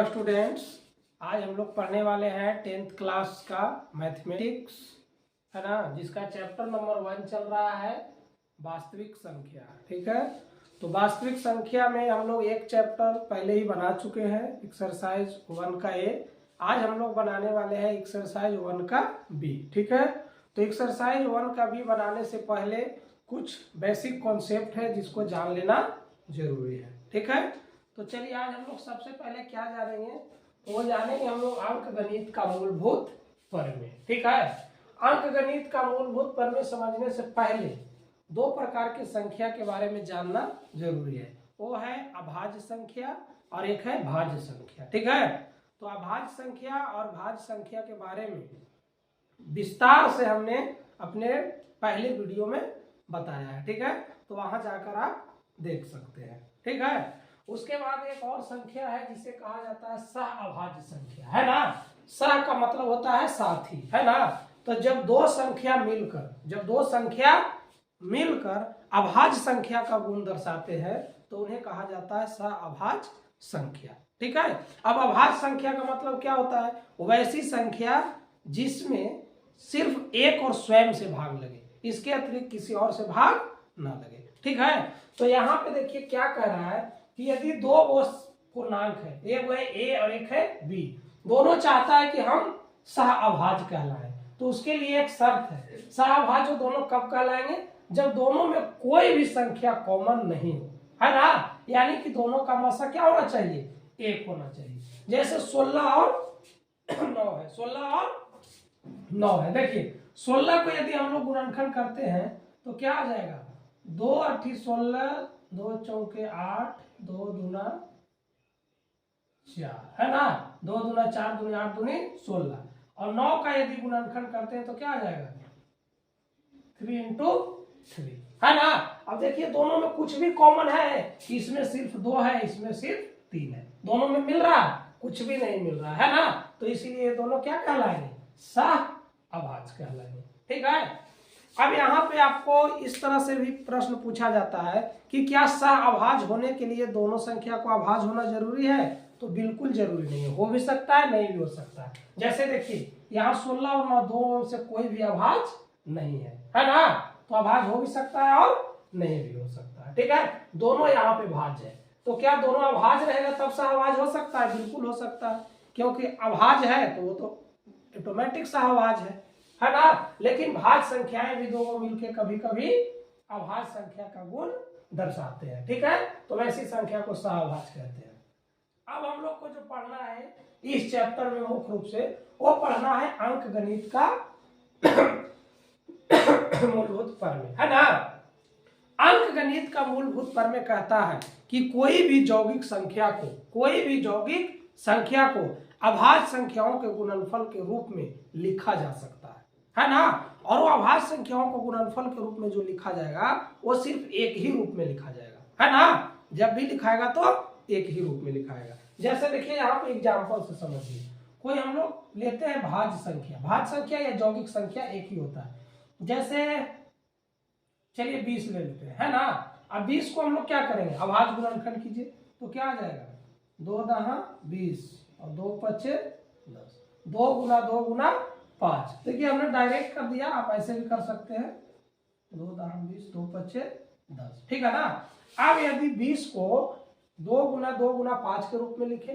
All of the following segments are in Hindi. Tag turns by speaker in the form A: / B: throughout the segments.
A: स्टूडेंट्स, आज हम लोग पढ़ने वाले हैं 10th क्लास का मैथमेटिक्स, है ना, जिसका चैप्टर नंबर 1 चल रहा है वास्तविक संख्या। ठीक है, तो वास्तविक संख्या में हम लोग एक चैप्टर पहले ही बना चुके हैं, एक्सरसाइज 1 का ए। आज हम लोग बनाने वाले हैं एक्सरसाइज 1 का बी। ठीक है, तो एक्सरसाइज 1 का बी बनाने से पहले कुछ बेसिक कॉन्सेप्ट है जिसको जान लेना जरूरी है। ठीक है, तो चलिए आज हम लोग सबसे पहले क्या जानेंगे, तो वो जानेंगे हम लोग अंक गणित का मूलभूत प्रमेय। ठीक है, अंक गणित का मूलभूत प्रमेय समझने से पहले दो प्रकार की संख्या के बारे में जानना जरूरी है। वो है अभाज्य संख्या और एक है भाज्य संख्या। ठीक है, तो अभाज्य संख्या और भाज्य संख्या के बारे में विस्तार से हमने अपने पहले वीडियो में बताया है। ठीक है, तो वहां जाकर आप देख सकते हैं। ठीक है, उसके बाद एक और संख्या है जिसे कहा जाता है सह अभाज्य संख्या, है ना। सह का मतलब होता है साथी, है ना। तो जब दो संख्या मिलकर अभाज्य संख्या का गुण दर्शाते हैं तो उन्हें कहा जाता है सह अभाज्य संख्या। ठीक है, अब अभाज्य संख्या का मतलब क्या होता है, वैसी संख्या जिसमें सिर्फ एक और स्वयं से भाग लगे, इसके अतिरिक्त किसी और से भाग ना लगे। ठीक है, तो यहाँ पे देखिए क्या कह रहा है कि यदि दो वो पूर्णांक है, एक है ए और एक है बी, दोनों चाहता है कि हम सह अभाज्य कहलाएं, तो उसके लिए एक शर्त है। सह अभाज्य दोनों कब कहलाएंगे, जब दोनों में कोई भी संख्या कॉमन नहीं हो, है ना। यानी कि दोनों का मसा क्या होना चाहिए, एक होना चाहिए। जैसे 16 और 9 है, 16 और 9 है। देखिए 16 को यदि हम लोग गुणनखंड करते हैं तो क्या आ जाएगा, 2 8 16, 2 चौके 8, 2 दूना 4, है ना, 2 दूना 4, दूनी 8, दूनी 16। और 9 का यदि गुणनखंड करते हैं तो क्या आ जाएगा, 3 × 3, है ना। अब देखिए दोनों में कुछ भी कॉमन है, इसमें सिर्फ 2 है, इसमें सिर्फ 3 है, दोनों में मिल रहा है, कुछ भी नहीं मिल रहा है ना। तो इसीलिए ये दोनों क्या कहलाएंगे, सह अभाज्य कहलाएंगे। ठीक है, अब यहाँ पे आपको इस तरह से भी प्रश्न पूछा जाता है कि क्या सह अभाज्य होने के लिए दोनों संख्या को अभाज्य होना जरूरी है, तो बिल्कुल जरूरी नहीं है, हो भी सकता है, नहीं भी हो सकता है। जैसे देखिए यहाँ 16 और 9 दोनों से कोई भी अभाज्य नहीं है ना, तो अभाज्य हो भी सकता है और नहीं भी हो सकता है। ठीक है, दोनों यहाँ पे भाज्य है, तो क्या दोनों अभाज्य रहेगा तब सह अभाज्य हो सकता है, बिल्कुल हो सकता है, क्योंकि अभाज्य है तो वो तो ऑटोमेटिक सह अभाज्य है ना। लेकिन भाज्य संख्याएं भी दोनों मिलकर कभी कभी अभाज्य संख्या का गुण दर्शाते हैं। ठीक है, तो वैसी संख्या को सह अभाज्य कहते हैं। अब हम लोग को जो पढ़ना है इस चैप्टर में मुख्य रूप से वो पढ़ना है अंक गणित का मूलभूत प्रमेय, है ना। अंक गणित का मूलभूत प्रमेय कहता है कि कोई भी यौगिक संख्या को अभाज्य संख्याओं के गुणनफल के रूप में लिखा जा सकता है ना। और वो अभाज्य संख्याओं को गुणनफल के रूप में जो लिखा जाएगा वो सिर्फ एक ही रूप में लिखा जाएगा, है ना। जब भी लिखाएगा तो एक ही रूप में लिखाएगा। जैसे देखिए यहाँ पे एग्जांपल से समझिए, कोई हम लोग लेते हैं भाज्य संख्या या यौगिक संख्या एक ही होता है। जैसे चलिए 20 ले लेते हैं, है ना। अब 20 को हम लोग क्या करेंगे, अभाज्य गुणनखंड कीजिए तो क्या आ जाएगा, 2 दहा 20 और 2 पचे 10, 2 गुना 2 गुना 5। देखिए हमने डायरेक्ट कर दिया, आप ऐसे भी कर सकते हैं, 2 दहा 20, 2 पचे 10, ठीक है ना। अब यदि 20 को 2 गुना 2 गुना 5 के रूप में लिखे,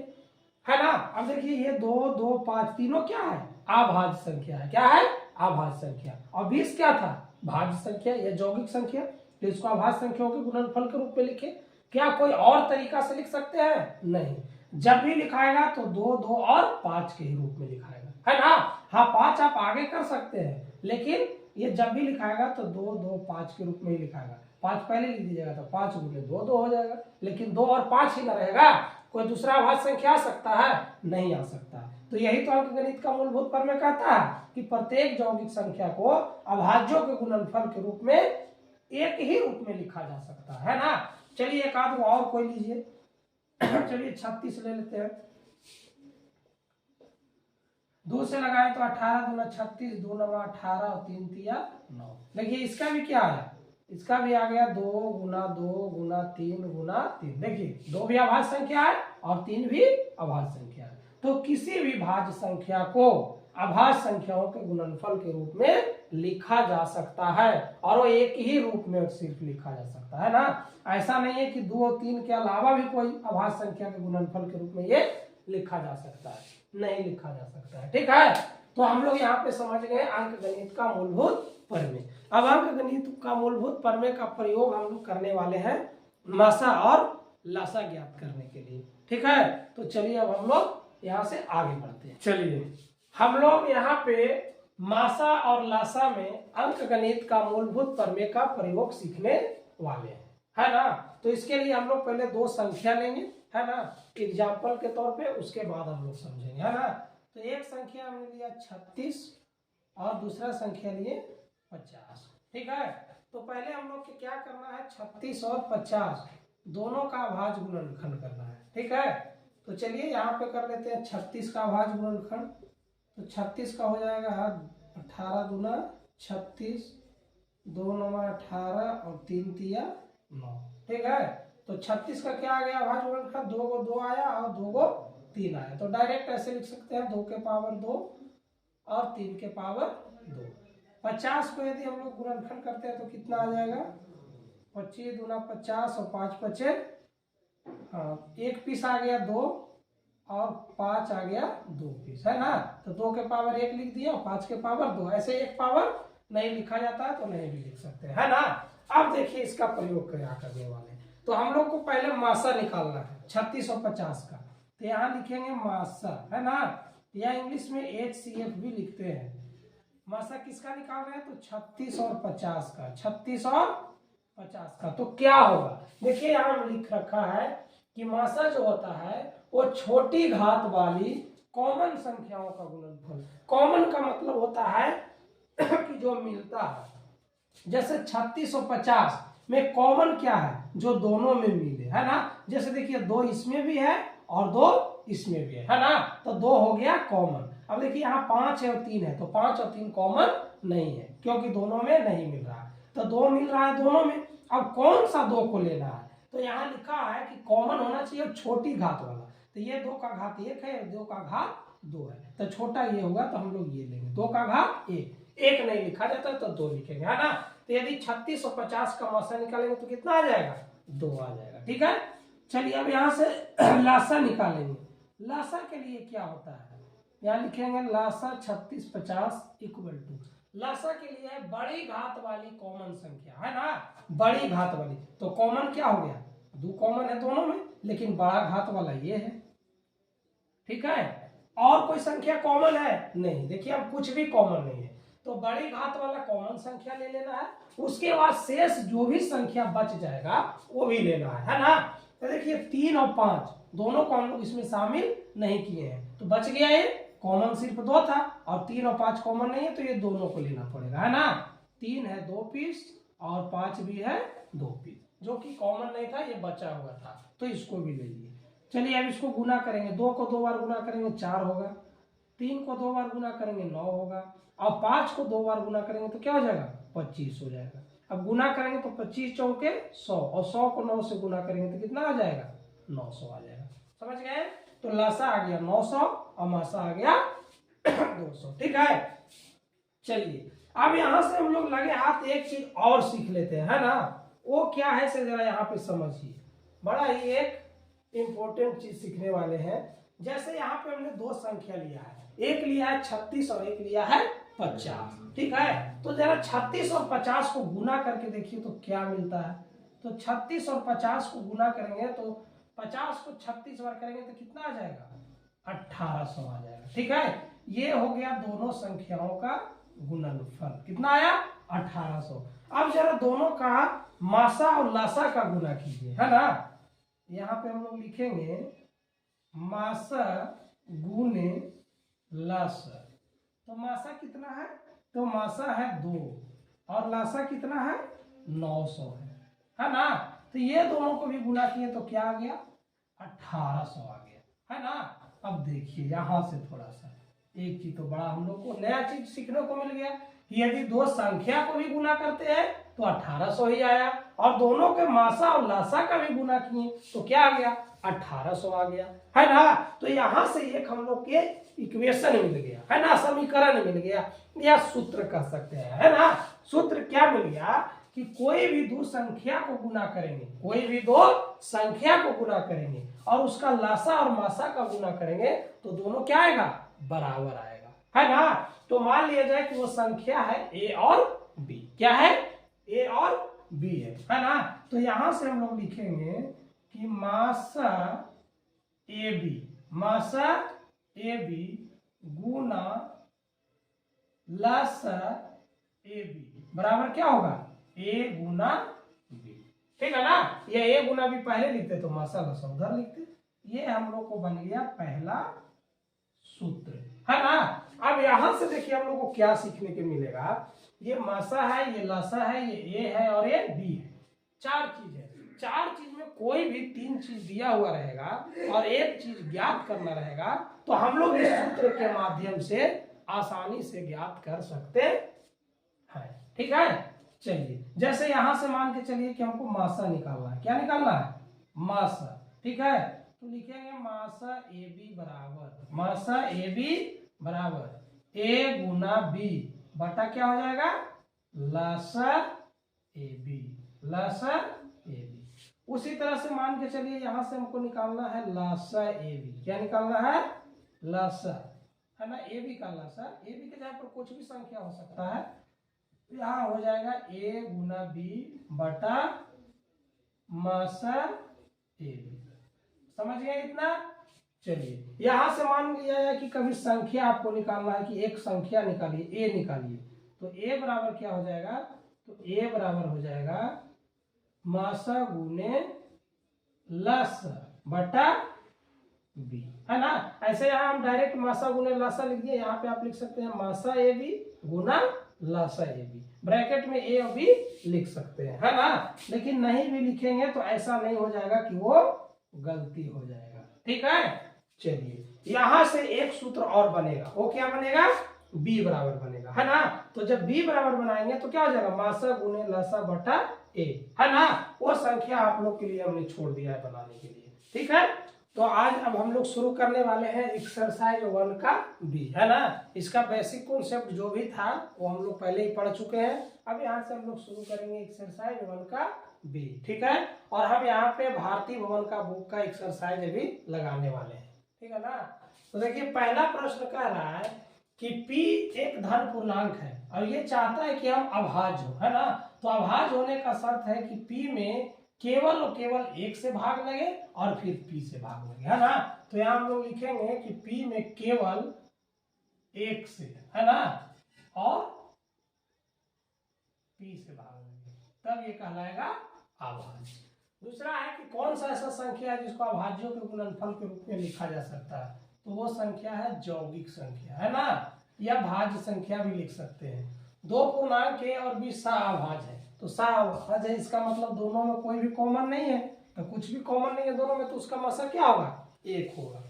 A: है ना। अब देखिए ये 2 2 5 तीनों क्या है, अभाज्य संख्या है। क्या है, अभाज्य संख्या। और 20 क्या था, भाज्य संख्या या यौगिक संख्या, तो इसको अभाज्य संख्याओं के गुणनफल के रूप में लिखे। क्या कोई और तरीका से लिख सकते हैं, नहीं। जब भी लिखाएगा तो 2 2 और 5 के ही रूप में लिखाएगा, है ना। हाँ 5 आप आगे कर सकते हैं, लेकिन ये जब भी लिखाएगा तो 2 2 5 के रूप में ही लिखाएगा। 5 पहले लिख दीजिएगा तो 5 गुने 2 2 हो जाएगा, लेकिन 2 और 5 ही ना रहेगा, कोई दूसरा अभाज्य संख्या आ सकता है, नहीं आ सकता। तो यही तो अंक गणित का मूलभूत प्रमेय कहता है कि प्रत्येक यौगिक संख्या को अभाज्यों के गुणनफल के रूप में एक ही रूप में लिखा जा सकता है ना। चलिए एक आध और कोई लीजिए चलिए 36 ले लेते हैं, 2 से लगाए तो 18 दूना 36, 2 9 18 और 3 तिया 9। देखिए इसका भी क्या है, इसका भी आ गया 2 गुना 2 गुना 3 गुना 3। देखिए 2 भी अभाज्य संख्या है और 3 भी अभाज्य संख्या है। तो किसी भी भाज्य संख्या को अभाज्य संख्याओं के गुणनफल के रूप में लिखा जा सकता है और वो एक ही रूप में सिर्फ लिखा जा सकता है ना। ऐसा नहीं है कि 2 और 3 के अलावा भी कोई अभाज्य संख्या के गुणनफल के रूप में ये लिखा जा सकता है, नहीं लिखा जा सकता है। ठीक है, तो हम लोग यहाँ पे समझ गए अंक गणित का मूलभूत प्रमेय। अब अंक गणित का मूलभूत प्रमेय का प्रयोग हम लोग करने वाले हैं मासा और लासा ज्ञात करने के लिए। ठीक है, तो चलिए अब हम लोग यहाँ से आगे बढ़ते हैं। चलिए हम लोग यहाँ पे मासा और लासा में अंक गणित का मूलभूत प्रमेय का प्रयोग सीखने वाले हैं, है ना। तो इसके लिए हम लोग पहले 2 संख्या लेंगे, है ना, एग्जाम्पल के तौर पे, उसके बाद हम लोग समझेंगे, है ना। तो एक संख्या हमने लिया 36 और दूसरा संख्या लिए 50। ठीक है, तो पहले हम लोग को क्या करना है, 36 और 50 दोनों का अभाज्य गुणनखंड करना है। ठीक है, तो चलिए यहाँ पे कर लेते हैं 36 का अभाज्य गुणनखंड। तो 36 का हो जाएगा 18 दूना 36, 2 9 18 और 3 तिया 9। ठीक है, तो 36 का क्या आ गया अभाज्य गुणनखंड, 2 को 2 आया और 2 को 3 आया। तो डायरेक्ट ऐसे लिख सकते हैं 2 के पावर 2 और 3 के पावर 2। 50 को यदि हम लोग गुणनखंड करते हैं तो कितना आ जाएगा, 25 दूना 50 और 5 पचे, हाँ 1 पीस आ गया 2 और 5 आ गया 2 पीस, है ना। तो 2 के पावर 1 लिख दिया, 5 के पावर 2। ऐसे एक पावर नहीं लिखा जाता है तो नहीं भी लिख सकते, है ना। अब देखिए इसका प्रयोग क्या करने वाले हैं। तो हम लोग को पहले मासा निकालना है 36 और 50 का। तो यहाँ लिखेंगे मासा, है ना, या इंग्लिश में HCF भी लिखते हैं। मासा किसका निकाल रहे हैं, तो 36 और 50 का, 36 और 50 का। तो क्या होगा, देखिए यहाँ लिख रखा है कि मासा जो होता है वो छोटी घात वाली कॉमन संख्याओं का गुणनफल। कॉमन का मतलब होता है कि जो मिलता है। जैसे 36 और 50 में कॉमन क्या है, जो दोनों में मिले, है ना। जैसे देखिए 2 इसमें भी है और 2 इसमें भी है ना। तो 2 हो गया कॉमन। अब देखिए यहाँ 5 है और 3 है, तो 5 और 3 कॉमन नहीं है क्योंकि दोनों में नहीं मिल रहा है। तो 2 मिल रहा है दोनों में। अब कौन सा 2 को लेना है, तो यहाँ लिखा है कि कॉमन होना चाहिए छोटी घात वाला। तो ये 2 का घात 1 है, 2 का घात 2 है, तो छोटा ये होगा तो हम लोग ये लेंगे 2 का घात 1। 1 नहीं लिखा जाता तो 2 लिखेंगे, है ना। तो यदि 36 और 50 का मासा निकालेंगे तो कितना आ जाएगा, 2 आ जाएगा। ठीक है, चलिए अब यहाँ से लासा निकालेंगे। लासा के लिए क्या होता है, यहाँ लिखेंगे लासा 36 50 इक्वल टू, लासा के लिए है बड़ी घात वाली कॉमन संख्या, है ना, बड़ी घात वाली। तो कॉमन क्या हो गया, 2 कॉमन है दोनों में, लेकिन बड़ा घात वाला ये है। ठीक है, और कोई संख्या कॉमन है नहीं, देखिए अब कुछ भी कॉमन नहीं है। तो बड़ी घात वाला कॉमन संख्या ले लेना है, उसके बाद शेष जो भी संख्या बच जाएगा वो भी लेना है ना। तो देखिए 3 और 5 दोनों को हम लोग इसमें शामिल नहीं किए हैं, तो बच गया ये कॉमन सिर्फ 2 था, और 3 और 5 कॉमन नहीं है तो ये दोनों को लेना पड़ेगा, है ना। 3 है 2 पीस और 5 भी है 2 पीस, जो कि कॉमन नहीं था, ये बचा हुआ था, तो इसको भी ले लिए। चलिए अब इसको गुना करेंगे, 2 को 2 बार गुना करेंगे 4 होगा, 3 को 2 बार गुना करेंगे 9 होगा, और 5 को 2 बार गुना करेंगे तो क्या हो जाएगा, 25 हो जाएगा। अब गुना करेंगे तो 25 चौके 100, और 100 को 9 से गुना करेंगे तो कितना आ जाएगा, 900 आ जाएगा। समझ गए, तो लासा आ गया 900 और मासा आ गया 200। ठीक है, चलिए अब यहां से हम लोग लगे हाथ एक चीज और सीख लेते हैं, है ना। वो क्या है से जरा यहाँ पे समझिए, बड़ा ही एक इंपॉर्टेंट चीज सीखने वाले हैं। जैसे यहाँ पे हमने 2 संख्या लिया है, एक लिया है 36 और एक लिया है 50। ठीक है, तो जरा 36 और 50 को गुना करके देखिए तो क्या मिलता है। तो 36 और 50 को गुना करेंगे तो 50 को 36 बार करेंगे तो कितना आ जाएगा, 1800 आ जाएगा। ठीक है, ये हो गया दोनों संख्याओं का गुणनफल, कितना आया, 1800। अब जरा दोनों का मासा और लासा का गुना कीजिए, है ना। यहाँ पे हम लोग लिखेंगे मासा गुने लासा। तो मासा कितना है, तो मासा है 2 और लासा कितना है, 900 है ना। तो ये दोनों को भी गुना किए तो क्या आ गया, 1800 आ गया, है ना। अब देखिए यहां से थोड़ा सा एक चीज तो बड़ा हम लोग को नया चीज सीखने को मिल गया कि यदि 2 संख्या को भी गुना करते हैं तो 1800 ही आया, और दोनों के मासा और लासा का भी गुना किए तो क्या आ गया, 1800 आ गया, है ना। तो यहां से एक हम लोग के इक्वेशन मिल गया, है ना, समीकरण मिल गया, या सूत्र कह सकते हैं, है ना। सूत्र क्या मिल गया कि कोई भी दो संख्या को गुना करेंगे, कोई भी दो संख्या को गुना करेंगे और उसका लासा और मासा का गुना करेंगे तो दोनों क्या आएगा, बराबर आएगा, है ना। तो मान लिया जाए कि वो संख्या है ए और बी, क्या है, ए और बी है ना। तो यहां से हम लोग लिखेंगे कि मासा ए बी, मासा ए बी गुना लासा ए बी बराबर क्या होगा, ए गुना बी, ठीक है ना। ये ए गुना बी पहले लिखते तो मासा लासा उधर लिखते, ये हम लोग को बन गया पहला सूत्र, है ना। अब यहां से देखिए हम लोग को क्या सीखने के मिलेगा, ये मासा है, ये लासा है, ये ए है और ये बी है, चार चीज है। चार चीज में कोई भी तीन चीज दिया हुआ रहेगा और एक चीज ज्ञात करना रहेगा तो हम लोग इस सूत्र के माध्यम से आसानी से ज्ञात कर सकते हैं, ठीक है। चलिए जैसे यहां से मान के चलिए कि हमको मासा निकालना है, क्या निकालना है, मासा, ठीक है। तो लिखेंगे मासा ए बी बराबर, मासा ए बी बराबर ए गुना बी बटा क्या हो जाएगा, लासा ए बी, लासा ए बी। उसी तरह से मान के चलिए यहां से हमको निकालना है लासा ए बी, क्या निकालना है, लासा, है ना, ए बी का लासा। ए बी के जगह पर कुछ भी संख्या हो सकता है, यहाँ हो जाएगा ए गुना बी बटा मासा ए बी, समझ गए इतना। चलिए यहां से मान लिया जाए कि कभी संख्या आपको निकालना है कि एक संख्या निकालिए, ए निकालिए, तो ए बराबर क्या हो जाएगा, तो ए बराबर हो जाएगा मासा गुने लासा बटा बी, है ना। ऐसे यहाँ हम डायरेक्ट मासा गुने लासा लिख दिए, यहाँ पे आप लिख सकते हैं मासा ए बी गुना लासा ए बी, ब्रैकेट में ए और बी लिख सकते हैं, है ना। लेकिन नहीं भी लिखेंगे तो ऐसा नहीं हो जाएगा कि वो गलती हो जाएगा, ठीक है। चलिए यहां से एक सूत्र और बनेगा, वो क्या बनेगा, b बराबर बनेगा, है ना। तो जब b बराबर बनाएंगे तो क्या हो जाएगा, मासा गुने लासा बटा a, है ना। वो संख्या आप लोग के लिए हमने छोड़ दिया है बनाने के लिए, ठीक है। तो आज अब हम लोग शुरू करने वाले हैं एक्सरसाइज 1 का बी, है ना। इसका बेसिक कॉन्सेप्ट जो भी था वो हम लोग पहले ही पढ़ चुके हैं। अब यहाँ से हम लोग शुरू करेंगे एक्सरसाइज 1 का बी, ठीक है। और हम यहाँ पे भारतीय भवन का बुक का एक्सरसाइज भी लगाने वाले हैं, ठीक है ना। तो देखिए पहला प्रश्न कह रहा है कि p एक धन पूर्णांक है और ये चाहता है कि हम अभाज्य हो, है ना। तो अभाज्य होने का शर्त है कि p में केवल और केवल एक से भाग लगे और फिर p से भाग लगे, है ना। तो यहाँ हम लोग लिखेंगे कि p में केवल एक से, है ना, और p से भाग लगे, तब ये कहलाएगा अभाज्य। दूसरा है कि कौन सा ऐसा संख्या है जिसको अभाज्यों के गुणनफल के रूप में लिखा जा सकता है, तो वो संख्या है यौगिक संख्या, है ना, या भाज्य संख्या भी लिख सकते हैं। दो पूर्णांक a और b सह-अभाज्य है, तो सह-अभाज्य है इसका मतलब दोनों में कोई भी कॉमन नहीं है, तो कुछ भी कॉमन नहीं है दोनों में, तो उसका मासा क्या होगा, एक होगा।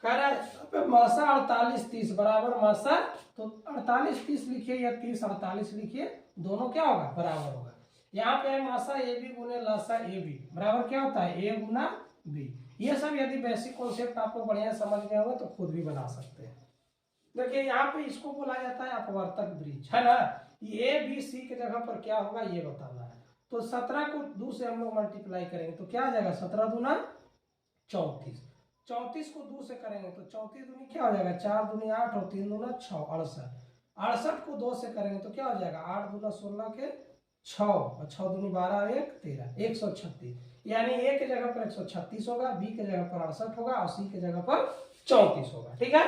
A: कह रहा है मासा 48 30 बराबर मासा, तो 48 30 लिखिए या 30 48 लिखिए, दोनों क्या होगा, बराबर होगा। यहाँ पे मासा ए बी गुने लासा ए बी बराबर क्या होता है, ए गुना बी। ये सब यदि बेसिक कॉन्सेप्ट आपको बढ़िया समझ गए होंगे तो खुद भी बना सकते हैं। देखिए यहाँ पे इसको बोला जाता है अपवर्तक ब्रिज, है ना। ए बी सी के जगह पर क्या होगा ये बताना है। तो 17 को 2 से हम लोग मल्टीप्लाई करेंगे तो क्या आ जाएगा, 17 दूना 34, 34 को 2 से करेंगे तो 34 दूनी क्या हो जाएगा, 4 दूनी 8 और 3 दूना 6 68, 68 को 2 से करेंगे तो क्या हो जाएगा, 8 दूना 16 के 6 और 6 दूनी 12 1 13 136, यानी ए के जगह पर 136 होगा, बी के जगह पर 68 होगा और सी के जगह पर 34 होगा, ठीक है।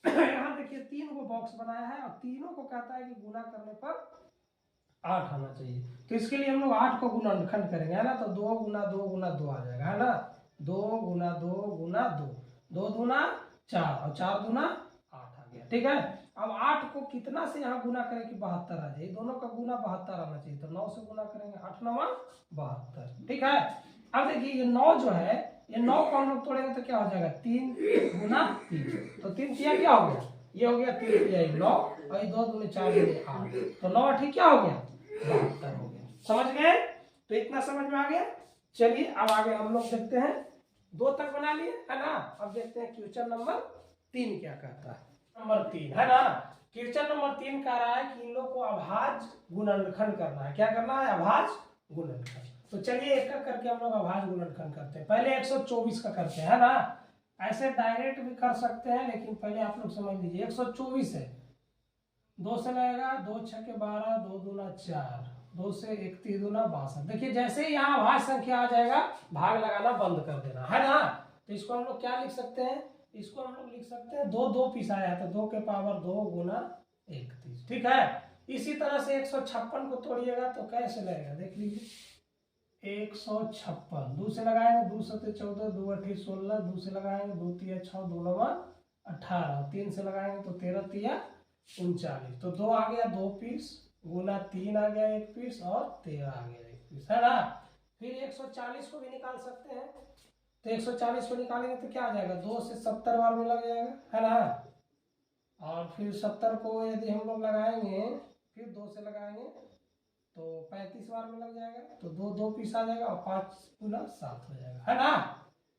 A: यहाँ देखिए 3 को बॉक्स बनाया है और तीनों को कहता है कि गुना करने पर 8 आना चाहिए, तो इसके लिए हम लोग 8 को गुणनखंड करेंगे, है ना। तो 2 गुना 2 गुना 2 आ जाएगा, है ना, 2 गुना 2 गुना 2, 2 दूना 4 और 4 दूना 8 आ गया, ठीक है। अब 8 को कितना से यहाँ गुना करें कि 72 आ जाए, दोनों का गुना 72 आना चाहिए, तो 9 से गुना करेंगे, 8 9 72, ठीक है। अब देखिए ये 9 जो है, ये 9 को हम लोग तोड़ेंगे तो क्या हो जाएगा, 3 गुना 3, तो 3 तिया क्या हो गया, ये हो गया 3 तिया 9 और ये 2 दूनी 4 दूनी 8, तो 9 ठीक क्या हो गया, 72 हो गया, समझ गए? तो इतना समझ में आ गया। चलिए अब आगे हम लोग देखते हैं, 2 तक बना लिए है ना। अब देखते हैं क्वेश्चन नंबर 3 क्या कहता है। नंबर 3 है ना, क्वेश्चन नंबर 3 कह रहा है कि इन लोग को अभाज्य गुणनखंड करना है। क्या करना है? अभाज्य गुणनखंड। तो चलिए एक एक करके हम लोग अभाज्य गुणनखंड करते हैं। पहले 124 का करते हैं ना, ऐसे डायरेक्ट भी कर सकते हैं, लेकिन पहले आप लोग समझ लीजिए। 124 है, 2 से लगेगा, 2 6 के 12, 2 दूना 4, 2 से 1 3 दूना 62। देखिए जैसे ही यहाँ भाज्य संख्या आ जाएगा भाग लगाना बंद कर देना है ना। तो इसको हम लोग क्या लिख सकते हैं? इसको हम लोग लिख सकते हैं 2 2 पिसाया तो 2 के पावर 2 गुना 31। ठीक है। इसी तरह से 156 को तोड़िएगा तो कैसे लगेगा देख लीजिए। 156 2 से लगाएंगे, 2 7 14, 2 8 16, 2 से लगाएंगे 2 3 6, 2 9 18, 3 से लगाएंगे तो 13 3 39। तो 2 आ गया 2 पीस, गुना 3 आ गया 1 पीस, और 13 आ गया 1 पीस, है ना। फिर 140 को भी निकाल सकते हैं। तो 140 को निकालेंगे तो क्या आ जाएगा? 2 से 70 बार में लग जाएगा, है ना। और फिर 70 को यदि हम लोग लगाएंगे, फिर 2 से लगाएंगे तो 35 बार में लग जाएगा। तो 2 2 पीस आ जाएगा, और 5 गुना 7 हो जाएगा, है ना।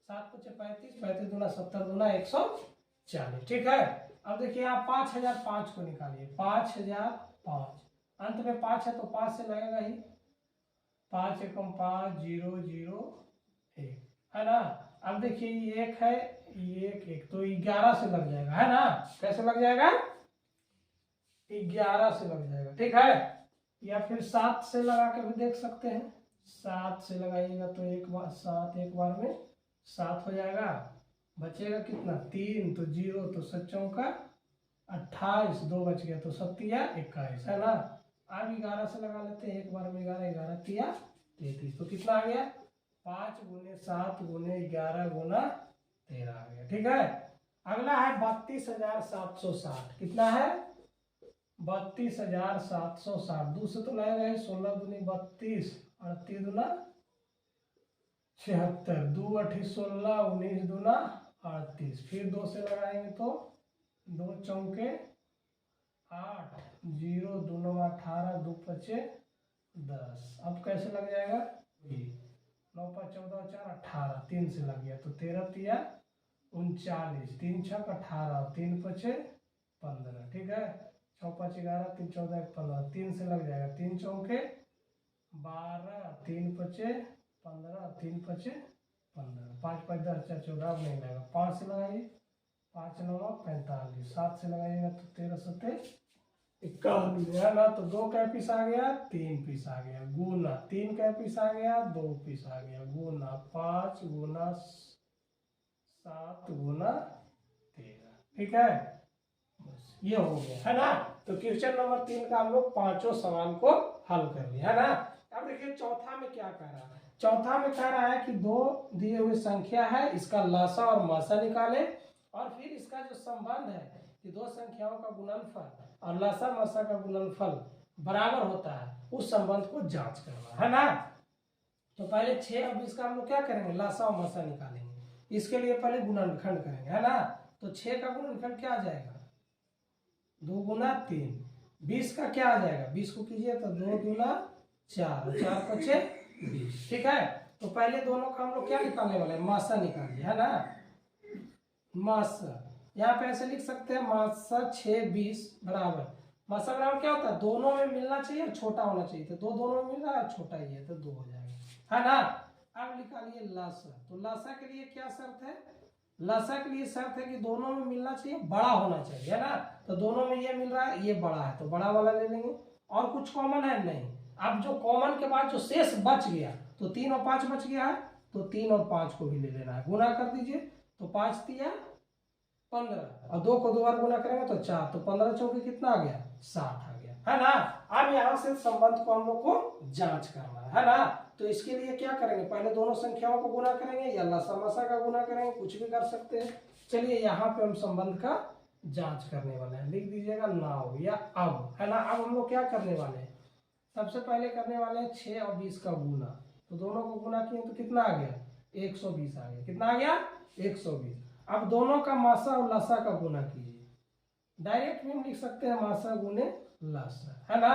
A: 7 कुछ 35, 35 गुना 70 गुना 140। ठीक है। अब देखिए यहाँ 5005 को निकालिए। 5005 अंत में 5 है तो 5 से लगेगा ही। 5 एकम 5 0 0 1, है ना। अब देखिए ये 1 है, ये 1 तो 11 से लग जाएगा, है ना। कैसे लग जाएगा? 11 से लग जाएगा। ठीक है। या फिर 7 से लगा के भी देख सकते हैं। 7 से लगाइएगा तो एक बार 7 एक बार में 7 हो जाएगा। बचेगा कितना? 3, तो 0, तो 7 चौका 28, 2 बच गया तो 7 तिया 21, है ना। अब 11 से लगा लेते हैं एक बार में। 11 11 तिया 33, तो कितना आ गया? 5 गुने 7 गुने 11 गुना 13 आ गया। ठीक है। अगला है 32,760। कितना है? 32,760। 2 से तो लगेगा 16 दूनी 32, 38 दूना 76, 2 8 16, 19 दूना 38। फिर 2 से लगाएंगे तो 2 चौके 8, 0 2 9 18, 2 5 10। अब कैसे लग जाएगा? 9 5 14 4 18, 3 से लग गया तो 13 तिया 39, 3 6 18, 3 5 15। ठीक है। 6 5 11, 3 14 15, 3 से लग जाएगा। 3 चौके 12, 3 5 15, 3 5 15, 5 5 10 4 14। अब नहीं लगेगा। 5 से लगाइए, 5 9 45, 7 से लगाइएगा तो 13 7 51, है ना। तो 2 का पीस आ गया, 3 पीस आ गया, गुना 3 का पीस आ गया, 2 पीस आ गया, गुना 5 गुना 7 गुना 13। ठीक है। बस ये हो गया, है ना। तो क्वेश्चन नंबर 3 का हम लोग 5 सवाल को हल कर लिया, है ना। अब देखिए चौथा में क्या कह रहा है। चौथा में कह रहा है कि 2 दिए हुए संख्या है, इसका लसा और मासा निकाले, और फिर इसका जो संबंध है कि 2 संख्याओं का गुणनफल और लसा मासा का गुणनफल बराबर होता है, उस संबंध को जांच करना, है ना। तो पहले 6 और 20 का हम लोग क्या करेंगे? लसा और मासा निकालेंगे। इसके लिए पहले गुणनखंड करेंगे, है ना। तो 6 का गुणनखंड क्या आ जाएगा? 2 गुना 3। 20 का क्या आ जाएगा? 20 को कीजिए तो 2 दूना 4, 4 5 20। ठीक है। तो पहले दोनों का हम लोग क्या निकालने वाले हैं? मासा निकालिए, है ना। मासा यहाँ पे ऐसे लिख सकते हैं, मासा 6 20 बराबर। मासा बराबर क्या होता है? दोनों में मिलना चाहिए, छोटा होना चाहिए। तो 2 दोनों में मिल रहा है, छोटा ही है तो 2 हो जाएगा, है ना। अब निकालिए लसा। तो लसा के लिए क्या शर्त है? लसा के लिए शर्त है कि दोनों में मिलना चाहिए, बड़ा होना चाहिए, है ना। तो दोनों में ये मिल रहा है, ये बड़ा है तो बड़ा वाला ले लेंगे। और कुछ कॉमन है? नहीं। अब जो कॉमन के बाद जो शेष बच गया, तो 3 और 5 बच गया है, तो 3 और 5 को भी ले लेना है। गुना कर दीजिए तो 5 तिया 15, और 2 को 2 बार गुना करेंगे तो 4, तो 15 चौके कितना आ गया? 60 आ गया, है ना। अब यहाँ से संबंध को हम लोग को जांच करना है ना। तो इसके लिए क्या करेंगे? पहले दोनों संख्याओं को गुना करेंगे, या लसा मसा का गुना करेंगे, कुछ भी कर सकते हैं। चलिए यहाँ पे हम संबंध का जांच करने वाले हैं। लिख दीजिएगा नाउ या अब, है ना। अब हम लोग क्या करने वाले हैं? सबसे पहले करने वाले हैं 6 और 20 का गुना। तो दोनों को गुना किए तो कितना आ गया? 120 आ गया। कितना आ गया? 120। अब दोनों का मासा और लसा का गुना कीजिए। डायरेक्ट भी हम लिख सकते हैं मासा गुने लसा, है ना।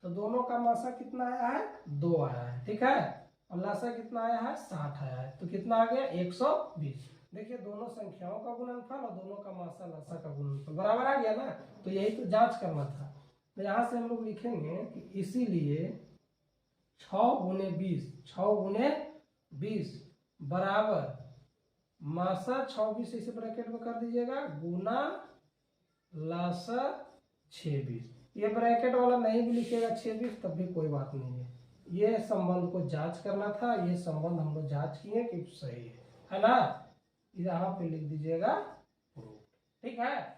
A: तो दोनों का मासा कितना आया है, 2 आया है, ठीक है। और लासा कितना आया है, 60 आया है, तो कितना आ गया 120। देखिए दोनों संख्याओं का गुणनफल और दोनों का मासा लासा का गुणनफल बराबर आ गया ना, तो यही तो जांच करना था। तो यहाँ से हम लोग लिखेंगे कि इसीलिए 6 × 20, 6 × 20 बराबर मासा 26 इसे ब्रैकेट में कर दीजिएगा गुना लासा 26। ये ब्रैकेट वाला नहीं भी लिखेगा 26 तब भी कोई बात नहीं है, ये संबंध को जांच करना था, ये संबंध हम लोग जांच किए कि सही है ना। यहाँ पे लिख दीजिएगा प्रूफ, ठीक है।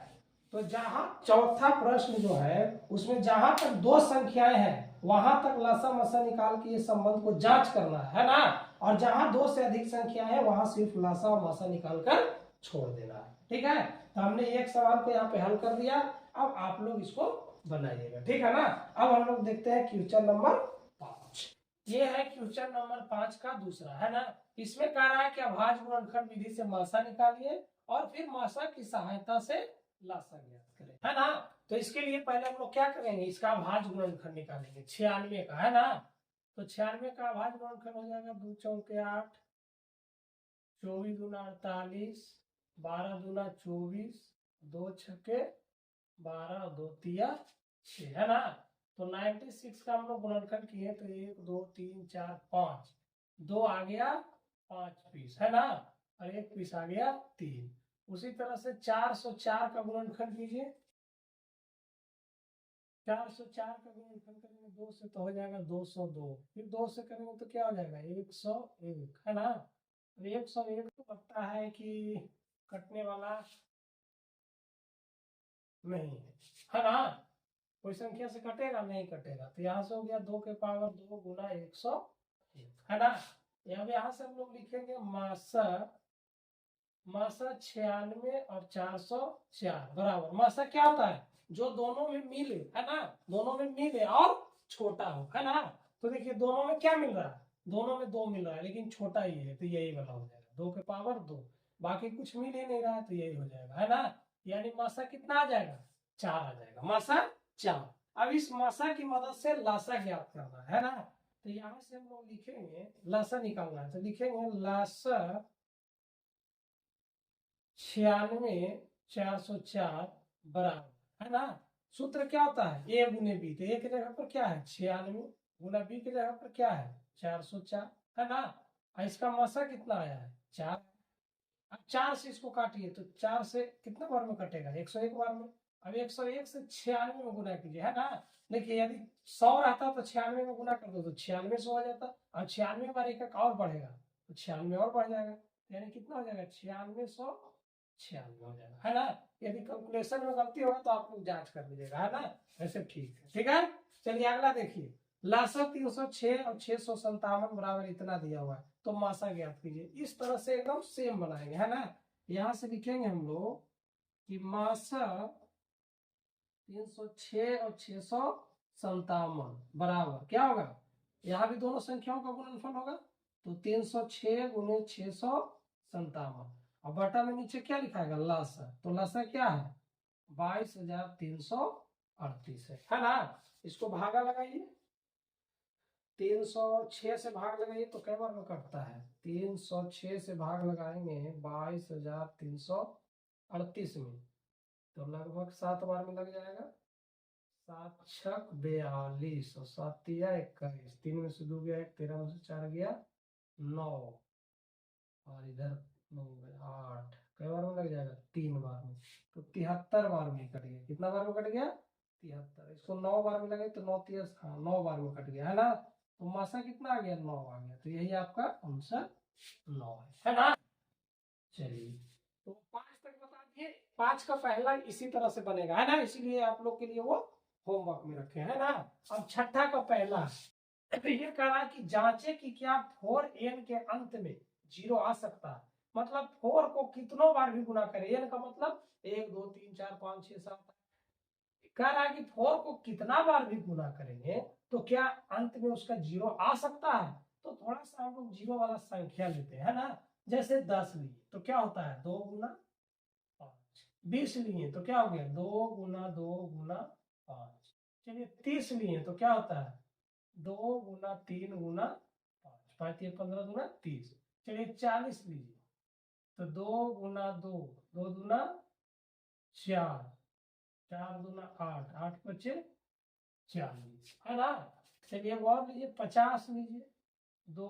A: तो जहां चौथा प्रश्न जो है उसमें जहां तक 2 संख्याएं हैं वहां तक लासा मसा निकाल के ये संबंध को जांच करना है ना, और जहां 2 से अधिक संख्याएं हैं वहां सिर्फ लासा और मासा निकाल कर छोड़ देना है, ठीक है। तो हमने एक सवाल को यहाँ पे हल कर दिया, अब आप लोग इसको बनाइएगा, ठीक है ना। अब हम लोग देखते हैं क्वेश्चन नंबर 5। ये है क्वेश्चन नंबर 5 का दूसरा, है ना। इसमें कह रहा है कि अभाज्य गुणनखंड विधि से मासा निकालिए और फिर मासा की सहायता से लासा ज्ञात करें, है ना। तो इसके लिए पहले हम लोग क्या करेंगे, इसका अभाज्य गुणनखंड निकालेंगे 96 का, है ना। तो 96 का अभाज्य गुणनखंड हो जाएगा 2 चौके 8, 24 दूना 48, 12 दूना 24, 2 छक्के 12 और 2 तिया 6, है ना। तो 96 का हम लोग गुणनखंड किए तो 1 2 3 4 5, 2 आ गया 5 पीस, है ना, और 1 पीस आ गया 3। उसी तरह से 404 का गुणनखंड कीजिए, 404 का गुणनखंड करेंगे 2 से तो हो जाएगा 202, फिर 2 से करेंगे तो क्या हो जाएगा 101, है ना। 101 तो लगता है कि कटने वाला नहीं है ना, कोई संख्या से कटेगा नहीं कटेगा, तो यहाँ से हो गया 2 के पावर 2 गुना 101, है ना। यहाँ से हम लोग लिखेंगे मासा, मासा 96 और 404 बराबर, मासा क्या होता है जो दोनों में मिले, है ना, दोनों में मिले और छोटा हो, है ना। तो देखिए दोनों में क्या मिल रहा है, दोनों में 2 मिल रहा है लेकिन छोटा ही है, तो यही वाला हो जाएगा 2 के पावर 2, बाकी कुछ मिल ही नहीं रहा है तो यही हो जाएगा, है ना। यानी मासा कितना आ जाएगा, 4 आ जाएगा, मासा 4। अब इस मासा की मदद से लासा ज्ञात करना है ना। तो यहाँ से हम लोग लिखेंगे लासा निकालना है, तो लिखेंगे लासा 96 404 बराबर, है ना। सूत्र क्या होता है ए गुने बी, तो ए की जगह पर क्या है 96 गुना बी की जगह पर क्या है 404, है ना। और इसका मासा कितना आया है 4। अब 4 से इसको काटिए तो 4 से कितना बार में कटेगा 101 बार में। अब 101 से 96 में गुना कीजिए, है ना। देखिए यदि 100 रहता तो 96 में गुना कर दो तो 96 से हो जाता, और 96 बार एक और बढ़ेगा तो 96 और बढ़ जाएगा, यानी कितना हो जाएगा 9696 हो जाएगा, है ना। यदि कैलकुलेशन में गलती होगा तो आप लोग जांच कर लीजिएगा, है ना। वैसे ठीक है, ठीक है। चलिए अगला देखिए, लासा 306 और 657 बराबर इतना दिया हुआ है, तो मासा ज्ञात कीजिए। इस तरह से एकदम सेम बनाएंगे, है ना। यहां से लिखेंगे हम लोग कि मासा 306 और 657 बराबर क्या होगा, यहाँ भी दोनों संख्याओं का गुणनफल होगा, तो 306 गुने 657, और बटा में नीचे क्या लिखाएगा लासा, तो लासा क्या है 22,338 है ना। इसको भागा लगाइए, 306 से भाग लगाइए तो कई बार में कटता है, 306 से भाग लगाएंगे 22,338 में, तो लगभग 7 बार में लग जाएगा, 7 छक 42 और 7 तिया 21, 3 में से 2 गया 1, 13 में से 4 गया 9, और इधर 9 गया 8, कई बार में लग जाएगा 3 बार में, तो 73 बार में कट गया, कितना बार में कट गया 73। इसको 9 बार में लगे तो 9 तिया, हाँ 9 बार में कट गया, है ना। तो मासा कितना आ गया 9 आ गया, तो यही आपका आंसर 9 है ना। चलिए तो 5 तक बता दिए, 5 का पहला इसी तरह से बनेगा, है ना, इसीलिए आप लोग के लिए वो होमवर्क में रखे, है ना। अब छठा का पहला, तो ये कह रहा है कि जांचे कि क्या 4n के अंत में 0 आ सकता है, मतलब 4 को कितनों बार भी गुना करें, n का मतलब 1 2 3 4 5 6 7, कह रहा है कि 4 को कितना बार भी गुना करेंगे तो क्या अंत में उसका 0 आ सकता है। तो थोड़ा सा हम लोग 0 वाला संख्या लेते हैं ना, जैसे 10 लिए तो क्या होता है 2 गुना 5, 20 लिए तो क्या हो गया 2 गुना 2 गुना 5, चलिए 30 लिए तो क्या होता है 2 गुना 3 गुना 5, 5 ये 15 गुना 30। चलिए 40 लीजिए तो 2 गुना 2, 2 दूना 4, 4 दूना 8, 8 बचे 40, है ना। चलिए और लीजिए 50 लीजिए 2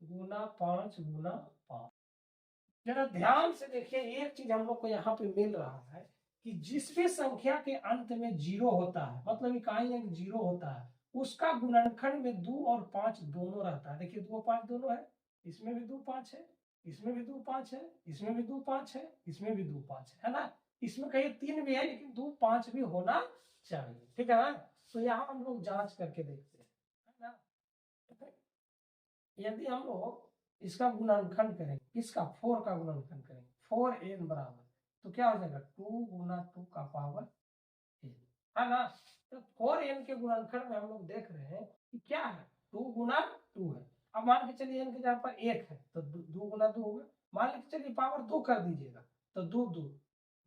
A: गुना 5 गुना 5। जरा ध्यान से देखिए एक चीज हम लोग को यहाँ पे मिल रहा है कि जिस भी संख्या के अंत में 0 होता है, मतलब इकाई अंक 0 होता है, उसका गुणनखंड में 2 और 5 दोनों रहता है। देखिए 2 और 5 दोनों है, इसमें भी 2 5 है, इसमें भी 2 5 है, इसमें भी 2 5 है, इसमें भी 2 5 है ना। इसमें कहीं 3 भी है लेकिन 2 5 भी होना चाहिए, ठीक है ना। तो यहाँ हम लोग जांच करके देखते हैं, है ना। यदि हम लोग इसका गुणनखंड करेंगे, किसका 4 का गुणनखंड करेंगे, 4n बराबर तो क्या हो जाएगा 2 गुना 2 का पावर n, है ना। तो 4n के गुणनखंड में हम लोग देख रहे हैं कि क्या है 2 गुना 2 है। अब मान के चलिए n के जगह पर 1 है तो 2 गुना 2 होगा। मान के चलिए पावर 2 कर दीजिएगा तो 2 2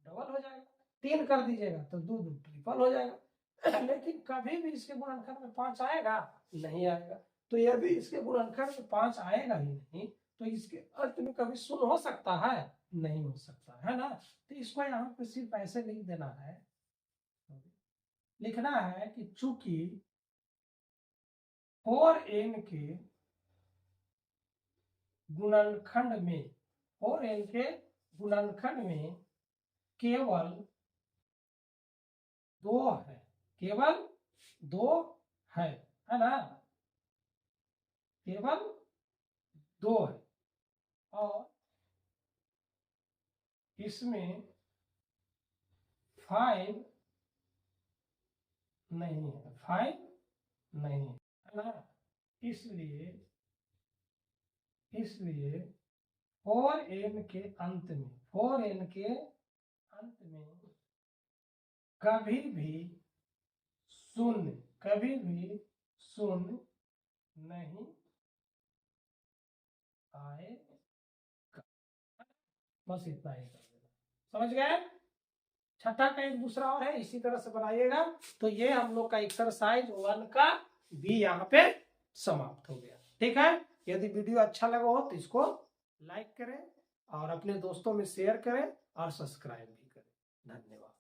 A: डबल हो जाएगा, 3 कर दीजिएगा तो 2 2 ट्रिपल हो जाएगा। लेकिन कभी भी इसके गुणनखंड में 5 आएगा नहीं आएगा। तो यदि इसके गुणनखंड में 5 आएगा ही नहीं तो इसके अर्थ में कभी शून्य हो सकता है, नहीं हो सकता, है ना। तो इसको यहाँ पे सिर्फ ऐसे लिख देना है, लिखना है कि चूंकि 4n के गुणनखंड में 4n के गुणनखंड में केवल 2 है, केवल 2 है ना, केवल 2 है और इसमें 5 नहीं है, 5 नहीं है ना। इसलिए 4n के अंत में, 4n के अंत में कभी भी शून्य, कभी भी शून्य नहीं आएगा। बस इतना ही कर देना, समझ गए। छठा का एक दूसरा और है, इसी तरह से बनाइएगा। तो ये हम लोग का एक्सरसाइज 1 का भी यहाँ पे समाप्त हो गया, ठीक है। यदि वीडियो अच्छा लगा हो तो इसको लाइक करें और अपने दोस्तों में शेयर करें और सब्सक्राइब भी करें। धन्यवाद।